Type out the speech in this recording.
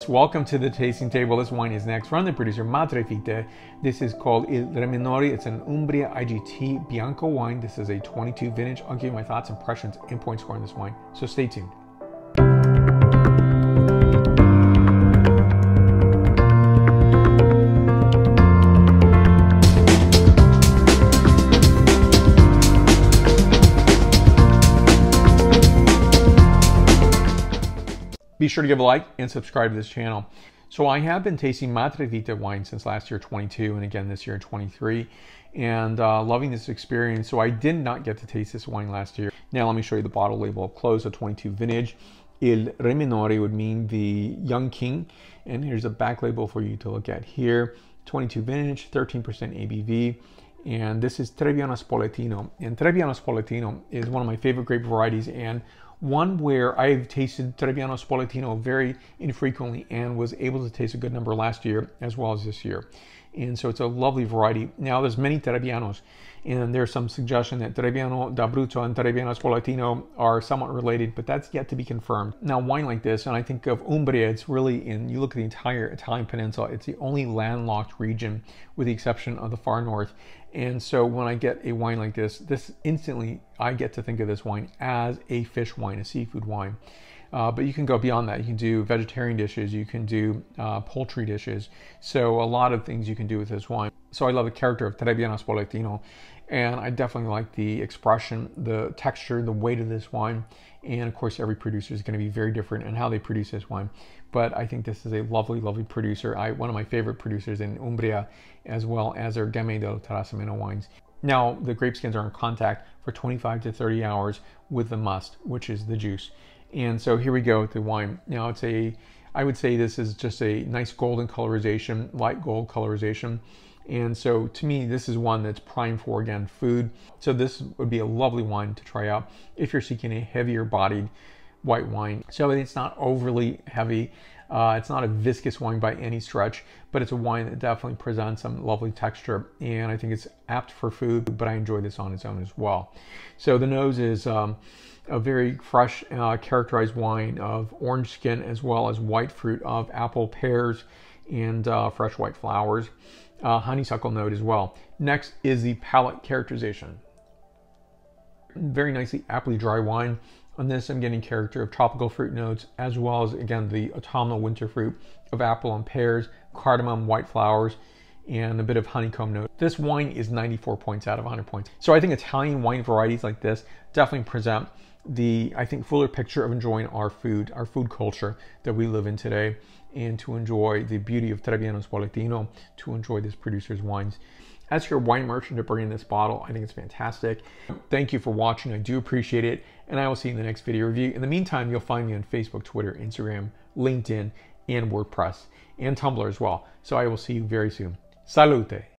welcome to the tasting table. This wine is next from the producer Madrevite. This is called Reminore. It's an Umbria IGT Bianco wine. This is a 22 vintage. I'll give you my thoughts, impressions, and point score on this wine. So stay tuned. Be sure to give a like and subscribe to this channel. So I have been tasting Madrevite wine since last year 22 and again this year 23 and loving this experience. So I did not get to taste this wine last year. Now let me show you the bottle label up close. A 22 vintage. Il Reminore would mean the young king, and here's a back label for you to look at here. 22 vintage, 13% ABV, and this is Trebbiano Spoletino. And Trebbiano Spoletino is one of my favorite grape varieties, and one where I've tasted Trebbiano Spoletino very infrequently and was able to taste a good number last year as well as this year. And so it's a lovely variety. Now there's many Trebbianos, and there's some suggestion that Trebbiano d'Abruzzo and Trebbiano Spoletino are somewhat related, but that's yet to be confirmed. Now wine like this, and I think of Umbria, it's really you look at the entire Italian peninsula, it's the only landlocked region with the exception of the far north. And so when I get a wine like this instantly I get to think of this wine as a fish wine, a seafood wine. But you can go beyond that. You can do vegetarian dishes, you can do poultry dishes. So a lot of things you can do with this wine. So I love the character of Trebbiano Spoletino, and I definitely like the expression, the texture, the weight of this wine. And of course, every producer is going to be very different in how they produce this wine. But I think this is a lovely, lovely producer. One of my favorite producers in Umbria, as well as their Gamay del Trasimeno wines. Now, the grape skins are in contact for 25 to 30 hours with the must, which is the juice. And so here we go with the wine. Now I would say this is just a nice golden colorization, light gold colorization. And so to me, this is one that's primed for, again, food. So this would be a lovely wine to try out if you're seeking a heavier bodied white wine. So it's not overly heavy. It's not a viscous wine by any stretch, but it's a wine that definitely presents some lovely texture. And I think it's apt for food, but I enjoy this on its own as well. So the nose is a very fresh, characterized wine of orange skin as well as white fruit of apple, pears, and fresh white flowers. Honeysuckle note as well. Next is the palate characterization. Very nicely appley dry wine. On this, I'm getting character of tropical fruit notes, as well as, again, the autumnal winter fruit of apple and pears, cardamom, white flowers, and a bit of honeycomb note. This wine is 94 points out of 100 points. So I think Italian wine varieties like this definitely present the, I think, fuller picture of enjoying our food culture that we live in today, and to enjoy the beauty of Trebbiano Spoletino, to enjoy this producer's wines. As for your wine merchant to bring in this bottle, I think it's fantastic. Thank you for watching. I do appreciate it, and I will see you in the next video review. In the meantime, you'll find me on Facebook, Twitter, Instagram, LinkedIn, and WordPress, and Tumblr as well. So I will see you very soon. Salute!